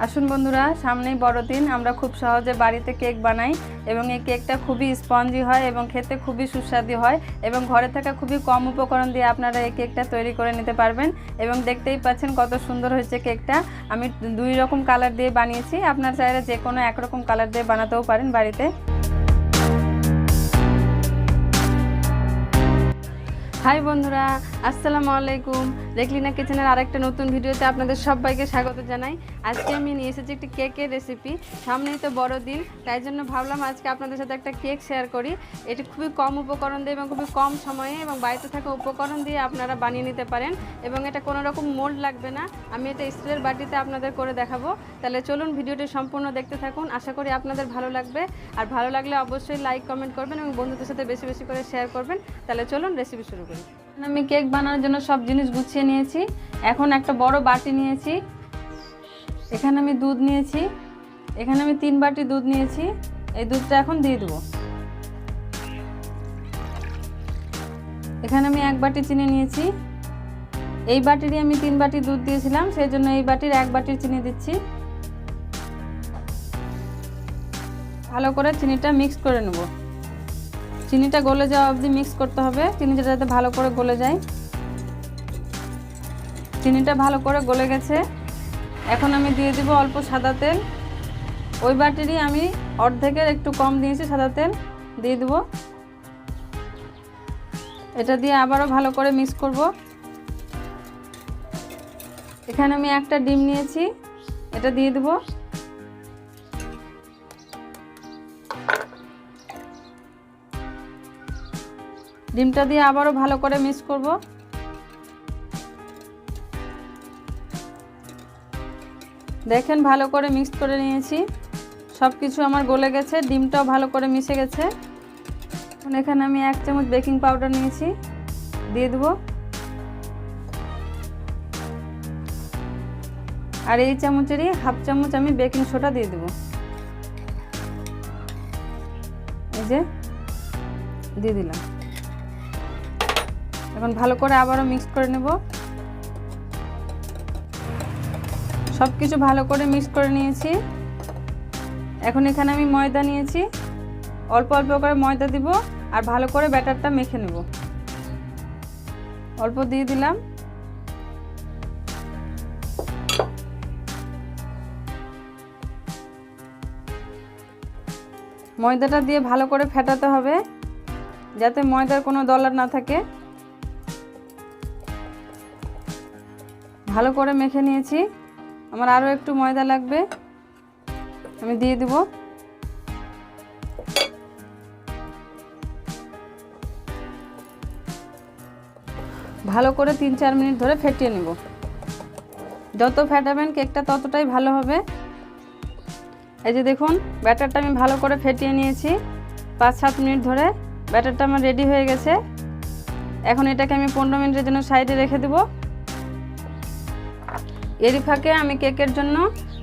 আসুন বন্ধুরা, সামনেই বড়দিন। আমরা খুব সহজে বাড়িতে কেক বানাই এবং এই কেকটা খুবই স্পঞ্জি হয় এবং খেতে খুবই সুস্বাদু হয় এবং ঘরে থাকা খুবই কম উপকরণ দিয়ে আপনারা এই কেকটা তৈরি করে নিতে পারবেন। এবং দেখতেই পাচ্ছেন কত সুন্দর হয়েছে কেকটা। আমি 2 রকম কালার দিয়ে বানিয়েছি, আপনারা চাইলে যে কোনো একরকম কালার দিয়ে বানাতেও পারেন বাড়িতে। হাই বন্ধুরা, আসসালামু আলাইকুম। রেকলিনা কিচেনের আরেকটা নতুন ভিডিওতে আপনাদের সবাইকে স্বাগত জানাই। আজকে আমি নিয়ে এসেছি একটি কেকের রেসিপি। সামনেই তো বড়দিন, তাই জন্য ভাবলাম আজকে আপনাদের সাথে একটা কেক শেয়ার করি। এটি খুবই কম উপকরণ দিয়ে এবং খুবই কম সময়ে এবং বাড়িতে থাকা উপকরণ দিয়ে আপনারা বানিয়ে নিতে পারেন এবং এটা কোনো রকম মোল্ড লাগবে না। আমি এটা স্টিলের বাটিতে আপনাদের করে দেখাবো। তাহলে চলুন ভিডিওটি সম্পূর্ণ দেখতে থাকুন, আশা করি আপনাদের ভালো লাগবে। আর ভালো লাগলে অবশ্যই লাইক কমেন্ট করবেন এবং বন্ধুদের সাথে বেশি বেশি করে শেয়ার করবেন। তাহলে চলুন রেসিপি শুরু করি। আমি কেক বানানোর জন্য সব জিনিস গুছিয়ে নিয়েছি। এখন একটা বড় বাটি নিয়েছি, এখানে আমি দুধ নিয়েছি, এখানে আমি 3 বাটি দুধ নিয়েছি। এই দুধটা এখন দিয়ে দেবো। এখানে আমি 1 বাটি চিনি নিয়েছি। এই বাটিরই আমি 3 বাটি দুধ দিয়েছিলাম, সেই জন্য এই বাটির 1 বাটির চিনি দিচ্ছি। ভালো করে চিনিটা মিক্স করে নেব। চিনিটা গলে যাওয়া অবধি মিক্স করতে হবে, চিনিটা যাতে ভালো করে গলে যায়। চিনিটা ভালো করে গলে গেছে। এখন আমি দিয়ে দিব অল্প সাদা তেল। ওই বাটিরই আমি অর্ধেকের একটু কম দিয়েছি সাদা তেল, দিয়ে দেব। এটা দিয়ে আবারও ভালো করে মিক্স করব। এখানে আমি একটা ডিম নিয়েছি, এটা দিয়ে দেব। ডিমটা দিয়ে আবারও ভালো করে মিক্স করব। দেখেন ভালো করে মিক্স করে নিয়েছি, সব কিছু আমার গলে গেছে, ডিমটাও ভালো করে মিশে গেছে। এখন এখানে আমি 1 চামচ বেকিং পাউডার নিয়েছি, দিয়ে দেব। আর এই চামচেরই 1/2 চামচ আমি বেকিং সোডা দিয়ে দেব। এই যে দিয়ে দিলাম। এখন ভালো করে আবারও মিক্স করে নেব। সব কিছু ভালো করে মিক্স করে নিয়েছি। এখন এখানে আমি ময়দা নিয়েছি, অল্প অল্প করে ময়দা দিব আর ভালো করে ব্যাটারটা মেখে নেব। অল্প দিয়ে দিলাম। ময়দাটা দিয়ে ভালো করে ফেটাতে হবে যাতে ময়দার কোনো দলা না থাকে। ভালো করে মেখে নিয়েছি। আমার আরও একটু ময়দা লাগবে, আমি দিয়ে দেব। ভালো করে 3-4 মিনিট ধরে ফেটিয়ে নেব। যত ফেটাবেন কেকটা ততটাই ভালো হবে। এই যে দেখুন, ব্যাটারটা আমি ভালো করে ফেটিয়ে নিয়েছি। 5-7 মিনিট ধরে ব্যাটারটা আমার রেডি হয়ে গেছে। এখন এটাকে আমি 15 মিনিটের জন্য সাইডে রেখে দেব। এরই ফাঁকে আমি কেকের জন্য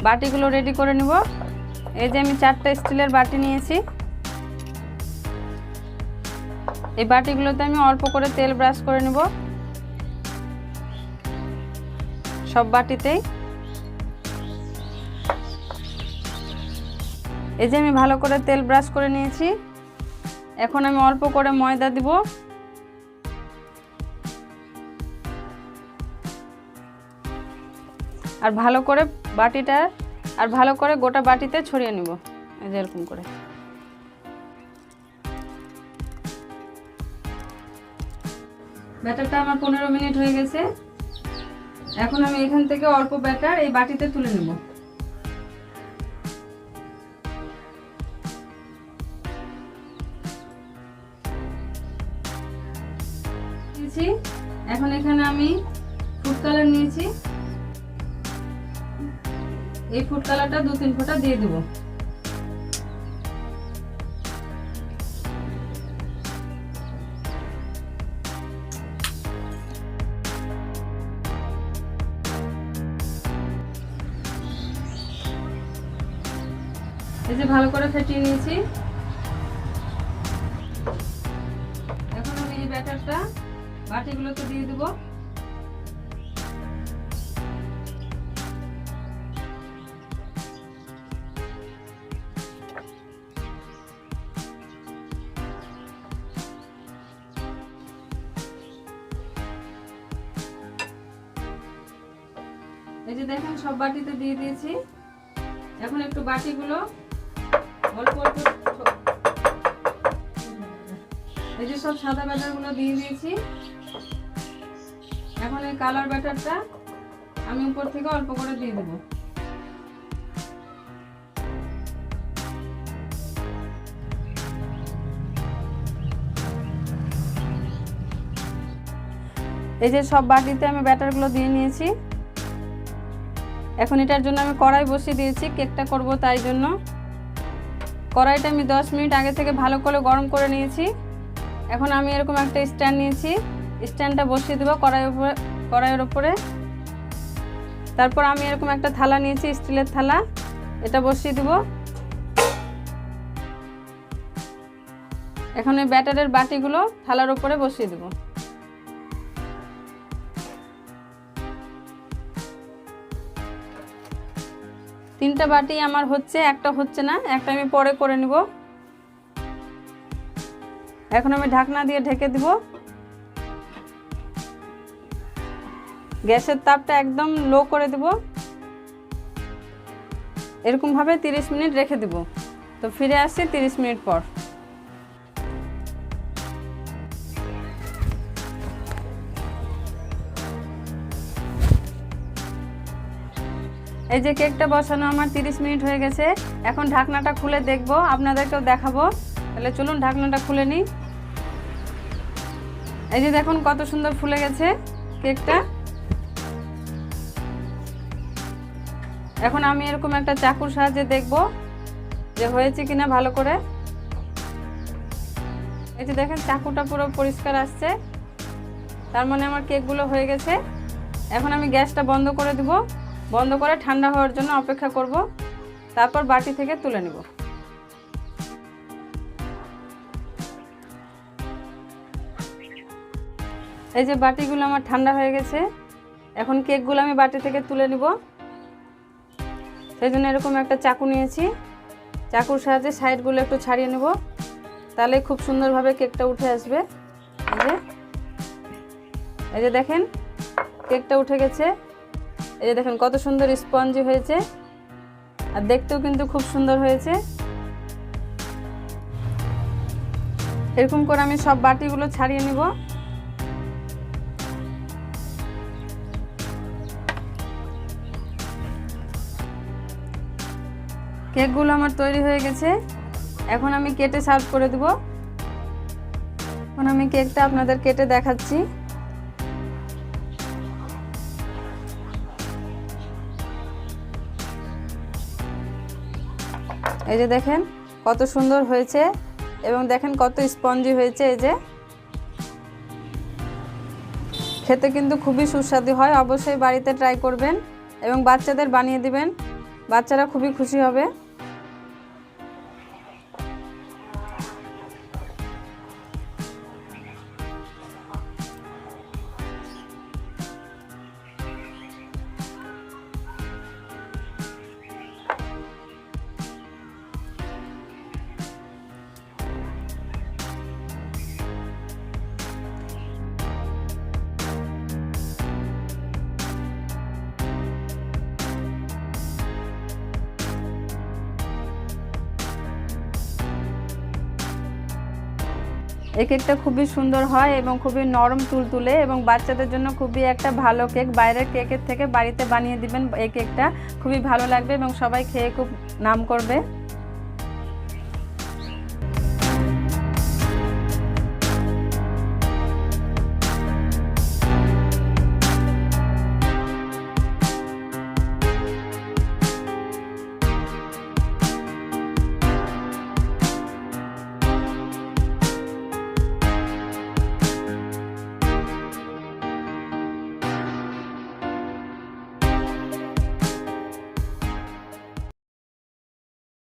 বাটিগুলো রেডি করে নেব। এই যে আমি 4টা স্টিলের বাটি নিয়েছি। এই বাটিগুলোতে আমি অল্প করে তেল ব্রাশ করে নেব সব বাটিতেই। এই যে আমি ভালো করে তেল ব্রাশ করে নিয়েছি। এখন আমি অল্প করে ময়দা দিব। আর ভালো করে গোটা বাটিতে ছড়িয়ে নেব, এই যে এরকম করে। ব্যাটারটা আমার 15 মিনিট হয়ে গেছে। এখন আমি এখান থেকে অল্প ব্যাটার এই বাটিতে তুলে নেব। এখন এখানে আমি ফুড কালার নিয়েছি, এই ফুড কালারটা 2-3 ফোঁটা দিয়ে দেব। এই যে ভালো করে ফেটিয়ে নিয়েছি। এখন আমি এই ব্যাটারটা বাটিগুলোতে দিয়ে দেব। এই যে দেখেন সব বাটিতে দিয়ে দিয়েছি। এখন একটু বাটিগুলো অল্প অল্প, এই যে সব সাদা ব্যাটারগুলো দিয়ে দিয়েছি। এখন এই কালার ব্যাটারটা আমি উপর থেকে অল্প করে দিয়ে দেবো। এই যে সব বাটিতে আমি ব্যাটারগুলো দিয়ে নিয়েছি। এখন এটার জন্য আমি কড়াই বসিয়ে দিয়েছি, কেকটা করব তাই জন্য। কড়াইটা আমি 10 মিনিট আগে থেকে ভালো করে গরম করে নিয়েছি। এখন আমি এরকম একটা স্ট্যান্ড নিয়েছি, স্ট্যান্ডটা বসিয়ে দেবো কড়াইয়ের উপরে। তারপর আমি এরকম একটা থালা নিয়েছি, স্টিলের থালা, এটা বসিয়ে দেব। এখন এই ব্যাটারের বাটিগুলো থালার উপরে বসিয়ে দেব। তিনটা বাটি আমার হচ্ছে, একটা হচ্ছে না, একটা আমি পরে করে নিব। এখন আমি ঢাকনা দিয়ে ঢেকে দিব। গ্যাসের তাপটা একদম লো করে দেব। এরকম ভাবে 30 মিনিট রেখে দেব। তো ফিরে আসছি 30 মিনিট পর। এই যে কেকটা বসানো আমার 30 মিনিট হয়ে গেছে। এখন ঢাকনাটা খুলে দেখব, আপনাদেরকেও দেখাবো। তাহলে চলুন ঢাকনাটা খুলে নিই। এই যে দেখুন কত সুন্দর ফুলে গেছে কেকটা। এখন আমি এরকম একটা চাকুর সাহায্যে দেখব যে হয়েছে কিনা ভালো করে। এই যে দেখেন চাকুটা পুরো পরিষ্কার আসছে, তার মানে আমার কেকগুলো হয়ে গেছে। এখন আমি গ্যাসটা বন্ধ করে দিব, বন্ধ করে ঠান্ডা হওয়ার জন্য অপেক্ষা করব। তারপর বাটি থেকে তুলে নেব। এই যে বাটিগুলো আমার ঠান্ডা হয়ে গেছে। এখন কেকগুলো আমি বাটি থেকে তুলে নিব। সেই জন্য এরকম একটা চাকু নিয়েছি, চাকুর সাহায্যে সাইডগুলো একটু ছাড়িয়ে নেব, তাহলে খুব সুন্দরভাবে কেকটা উঠে আসবে। এই যে দেখেন কেকটা উঠে গেছে। এই যে দেখেন কত সুন্দর স্পঞ্জি হয়েছে, আর দেখতেও কিন্তু খুব সুন্দর হয়েছে। এরকম করে আমি সব বাটিগুলো ছাড়িয়ে নিব। কেকগুলো আমার তৈরি হয়ে গেছে। এখন আমি কেটে সার্ভ করে দেব। এখন আমি কেকটা আপনাদের কেটে দেখাচ্ছি। এই যে দেখেন কত সুন্দর হয়েছে এবং দেখেন কত স্পঞ্জি হয়েছে। এই যে খেতে কিন্তু খুবই সুস্বাদু হয়, অবশ্যই বাড়িতে ট্রাই করবেন এবং বাচ্চাদের বানিয়ে দিবেন, বাচ্চারা খুবই খুশি হবে। এই কেকটা খুবই সুন্দর হয় এবং খুবই নরম তুলতুলে, এবং বাচ্চাদের জন্য খুবই একটা ভালো কেক। বাইরের কেকের থেকে বাড়িতে বানিয়ে দিবেন, এই কেকটা খুবই ভালো লাগবে এবং সবাই খেয়ে খুব নাম করবে।